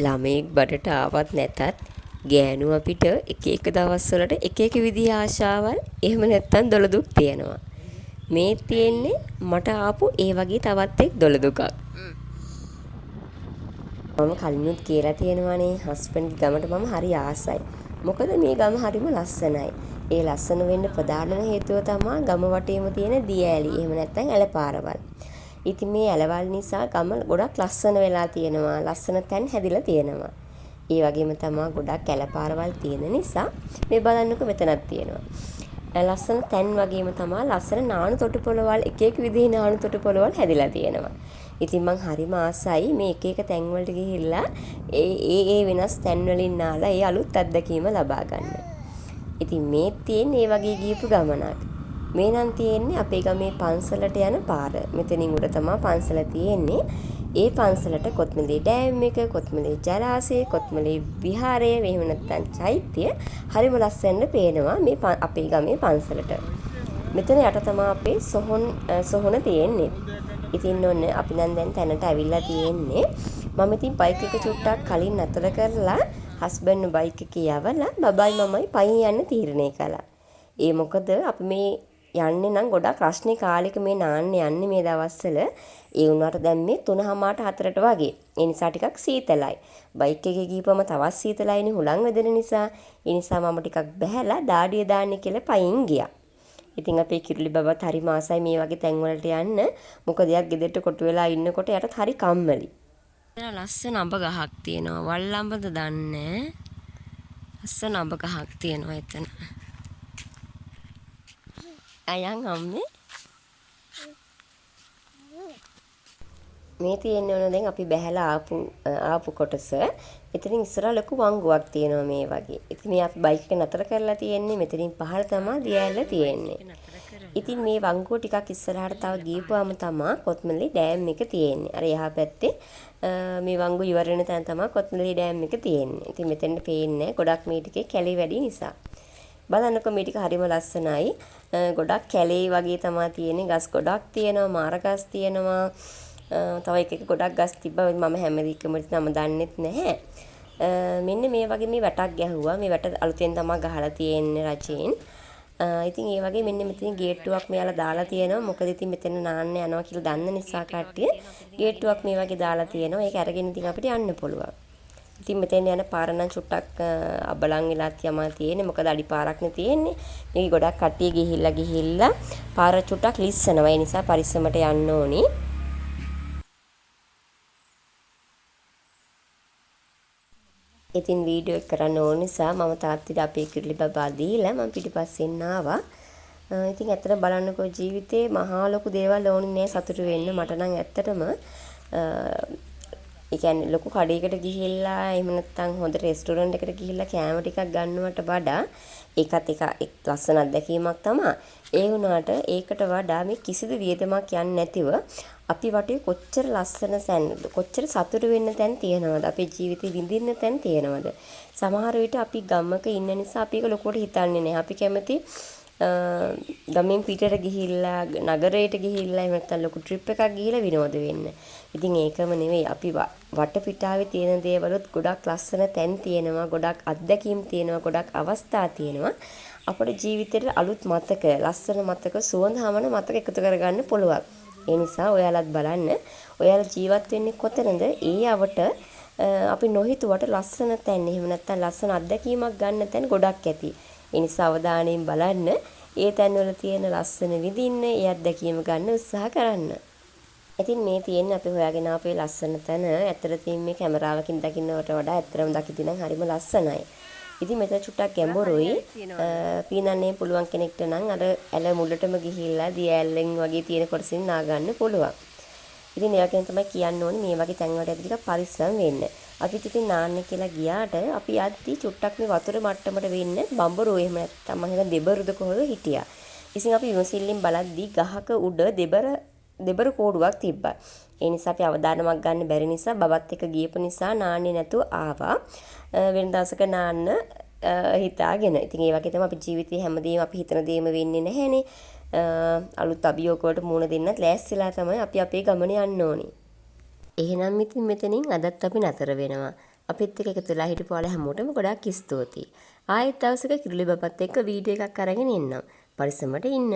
ළමයෙක් බඩට ආවත් නැතත් ගෑනු අපිට එක එක දවස්වලට එක එක විදිහේ ආශාවල් එහෙම නැත්තම් දොළදුක් තියෙනවා. මේ තියෙන්නේ මට ආපු ඒ වගේ තවත් එක් දොළදුකක්. මම කලිනුත් කියලා තියෙනවානේ හස්බන්ඩ් ගමට මම හරි ආසයි. මොකද මේ ගම හරිම ලස්සනයි. ඒ ලස්සන වෙන්න ප්‍රධානම හේතුව තමයි ගම වටේම තියෙන දිය ඇලි. එහෙම නැත්නම් ඇලපාරවල්. ඉතින් මේ ඇලවල් නිසා ගම ගොඩක් ලස්සන වෙලා තියෙනවා. ලස්සන තැන් හැදිලා තියෙනවා. ඒ වගේම තමයි ගොඩක් ඇලපාරවල් තියෙන නිසා මේ බලන්නකො මෙතනක් තියෙනවා. ලස්සන තැන් වගේම තමයි ලස්සන නානු තොටුපළවල් එක එක විදිහේ නානු තොටුපළවල් හැදිලා තියෙනවා. ඉතින් මං හරිම ආසයි මේ එක එක තැන් වලට ගිහිල්ලා ඒ වෙනස් තැන් වලින් නාලා ඒ අලුත් අත්දැකීම ලබා ගන්න. ඉතින් මේ තියෙන්නේ ඒ වගේ ගියපු ගමනක්. මේ නම් තියෙන්නේ අපේ ගමේ පන්සලට යන පාර. මෙතනින් උඩ තමයි පන්සල තියෙන්නේ. ඒ පන්සලට කොත්මලේ ඩෑම් එක, කොත්මලේ ජලාශය, කොත්මලේ විහාරය, එහෙම නැත්නම් චෛත්‍ය හරිම ලස්සනට පේනවා මේ අපේ ගමේ පන්සලට. මෙතන යට තමයි අපේ සොහොන තියෙන්නේ. ඉතින් ඔන්න අපි නම් දැන් තැනට ඇවිල්ලා තියෙන්නේ. මම ඉතින් බයික් එක චුට්ටක් කලින් නතර කරලා හස්බන්ඩ් බයික් එකේ යවලා බබයි මමයි පයින් යන්න තීරණය කළා. ඒ මොකද අපි මේ යන්නේ නම් ගොඩක් රස්නේ කාලෙක මේ නාන්න යන්නේ මේ දවස්වල. ඒ වුණාට දැන් මේ 3:00ට 4ට වගේ. ඒ නිසා ටිකක් සීතලයි. බයික් එකේ ගිහපම තවත් සීතලයිනේ හුලං වැදෙන නිසා. ඒ නිසා මම ටිකක් බැහැලා දාඩිය දාන්නේ කියලා පයින් ගියා. ඉතින් අපේ කිරුලි බබත් හරි මාසයි මේ වගේ තැන් වලට යන්න. මොකද එයා ගෙදරට කොටු වෙලා ඉන්නකොට එයාට හරි කම්මැලි. එතන ලස්සන අඹ ගහක් තියෙනවා. වල් අඹද දන්නේ. ලස්සන අඹ ගහක් තියෙනවා එතන. අයන් අම්මේ මේ තියෙන්නේ ඕන දැන් අපි බැහැලා ආපු කොටස. එතනින් ඉස්සරහ ලොකු වංගුවක් තියෙනවා මේ වගේ. ඉතින් මේ අපි බයික් එක නතර කරලා තියෙන්නේ මෙතනින් පහළ තමයි දියැල තියෙන්නේ. ඉතින් මේ වංගුව ටිකක් ඉස්සරහට තව ගිහපුවාම තමයි කොත්මලේ ඩෑම් එක තියෙන්නේ. අර එහා පැත්තේ මේ වංගුව ඉවර වෙන තැන තමයි කොත්මලේ ඩෑම් එක තියෙන්නේ. ඉතින් මෙතෙන්ට පේන්නේ ගොඩක් මේ ටිකේ කැලේ වැඩි නිසා. බලන්නකො මේ ටික හරිම ලස්සනයි. ගොඩක් කැලේ වගේ තමයි තියෙන්නේ. ගස් ගොඩක් තියෙනවා, මාර ගස් තියෙනවා. තව එක ගොඩක් ගස් තිබ්බා මම හැමදෙයකම නම දන්නෙත් නැහැ. මෙන්න මේ වගේ මේ වැටක් ගැහුවා. මේ වැට අලුතෙන් තමයි ගහලා තියෙන්නේ රජයෙන්. ඉතින් ඒ වගේ මෙන්න මෙතන ගේට්ටුවක් මෙයාලා දාලා තියෙනවා. මොකද ඉතින් මෙතන නාන්න යනවා කියලා දන්න නිසා කට්ටිය ගේට්ටුවක් මේ වගේ දාලා තියෙනවා. ඒක අරගෙන ඉතින් අපිට යන්න පුළුවන්. ඉතින් මෙතෙන් යන පාර නම් චුට්ටක් අබලන් වෙලාත් යමා තියෙන්නේ. මොකද අඩි පාරක් නේ තියෙන්නේ. මේක ගොඩක් කට්ටිය ගිහිල්ලා පාර චුට්ටක් ලිස්සනවා. ඒ නිසා පරිස්සමට යන්න ඕනි. ඉතින් වීඩියෝ එක කරන්න ඕන නිසා මම තාත්තිට අපේ කිරිලි බබා දීලා මම පිටිපස්සෙන් ආවා. ඉතින් ඇත්තට බලන්නකෝ ජීවිතේ මහා ලොකු දේවල් ඕනේ නෑ සතුටු වෙන්න. මට නම් ඇත්තටම ඒ කියන්නේ ලොකු කඩේකට ගිහිල්ලා එහෙම නැත්නම් හොඳ රෙස්ටුරන්ට් එකකට ගිහිල්ලා කෑම ටිකක් ගන්නවට වඩා ඒකත් එක ලස්සන අත්දැකීමක් තමයි. ඒ වුණාට ඒකට වඩා මේ කිසිදු වියදමක් යන්නේ නැතිව අපි වටේ කොච්චර ලස්සන කොච්චර සතුටු වෙන්න තැන් තියෙනවද? අපේ ජීවිතේ විඳින්න තැන් තියෙනවද? සමහර විට අපි ගමක ඉන්න නිසා අපි ඒක ලොකුවට හිතන්නේ නැහැ. අපි කැමති ගමෙන් පිටට ගිහිල්ලා නගරයට ගිහිල්ලා එහෙම නැත්නම් ලොකු ට්‍රිප් එකක් ගිහිල්ලා විනෝද වෙන්න. ඉතින් ඒකම නෙවෙයි අපි වටපිටාවේ තියෙන දේවලුත් ගොඩක් ලස්සන තැන් තියෙනවා, ගොඩක් අත්දැකීම් තියෙනවා, ගොඩක් අවස්ථා තියෙනවා. අපේ ජීවිතේට අලුත් මතක, ලස්සන මතක, සුවඳ මතක එකතු කරගන්න පුළුවන්. ඒ නිසා ඔයාලත් බලන්න. ඔයාලා ජීවත් වෙන්නේ කොතනද? ඒ අවට අපි නොහිතුවට ලස්සන තැන් එහෙම නැත්නම් ලස්සන අත්දැකීමක් ගන්න තැන් ගොඩක් ඇති. ඒ නිසා අවධානයෙන් බලන්න. ඒ තැන්වල තියෙන ලස්සන විඳින්න, ඒ අත්දැකීම ගන්න උත්සාහ කරන්න. ඉතින් මේ තියෙන්නේ අපි හොයාගෙන ආපේ ලස්සන තැන. ඇත්තට තියෙන මේ කැමරාවකින් දකින්නවට වඩා ඇත්තටම දකිද්දී නම් හරිම ලස්සනයි. ඉතින් මෙතන චුට්ටක් ගැඹුරුයි. පීනන්නේ පුළුවන් කෙනෙක්ට නම් අර ඇල මුලටම ගිහිල්ලා දිය ඇල්ලෙන් වගේ තියෙන කොටසින් නා ගන්න පුළුවන්. ඉතින් ඒ වගේම තමයි කියන්න ඕනේ මේ වගේ තැන් වලට ටිකක් පරිස්සම් වෙන්න. අපිත් ඉතින් නාන්න කියලා ගියාට අපි යද්දි චුට්ටක් මේ වතුර මට්ටමට වෙන්න බම්බරෝ එහෙම නැත්නම් මම හිතන දෙබරුද කොහොද හිටියා. ඉතින් අපි විමසිල්ලෙන් බලද්දි ගහක උඩ දෙබර කෝඩුවක් තිබ්බා. ඒ නිසා අපි අවදානමක් ගන්න බැරි නිසා බබත් එක්ක ගියපු නිසා නාන්නේ නැතුව ආවා. වෙන දවසක නාන්න හිතාගෙන. ඉතින් ඒ වගේ තමයි අපි ජීවිතේ හැමදේම අපි හිතන දේම වෙන්නේ නැහැනේ. අලුත් අභියෝග වලට මුහුණ දෙන්නත් ලෑස්තිලා තමයි අපි අපේ ගමන යන්න ඕනේ. එහෙනම් ඉතින් මෙතනින් අදත් අපි නතර වෙනවා. අපිත් එක්ක එකතු වෙලා හිටපු ඔයාලා හැමෝටම ගොඩාක් ස්තුතියි. ආයෙත් දවසක කිරුළි බබත් එක්ක වීඩියෝ එකක් අරගෙන එන්නම්. පරිස්සමට ඉන්න.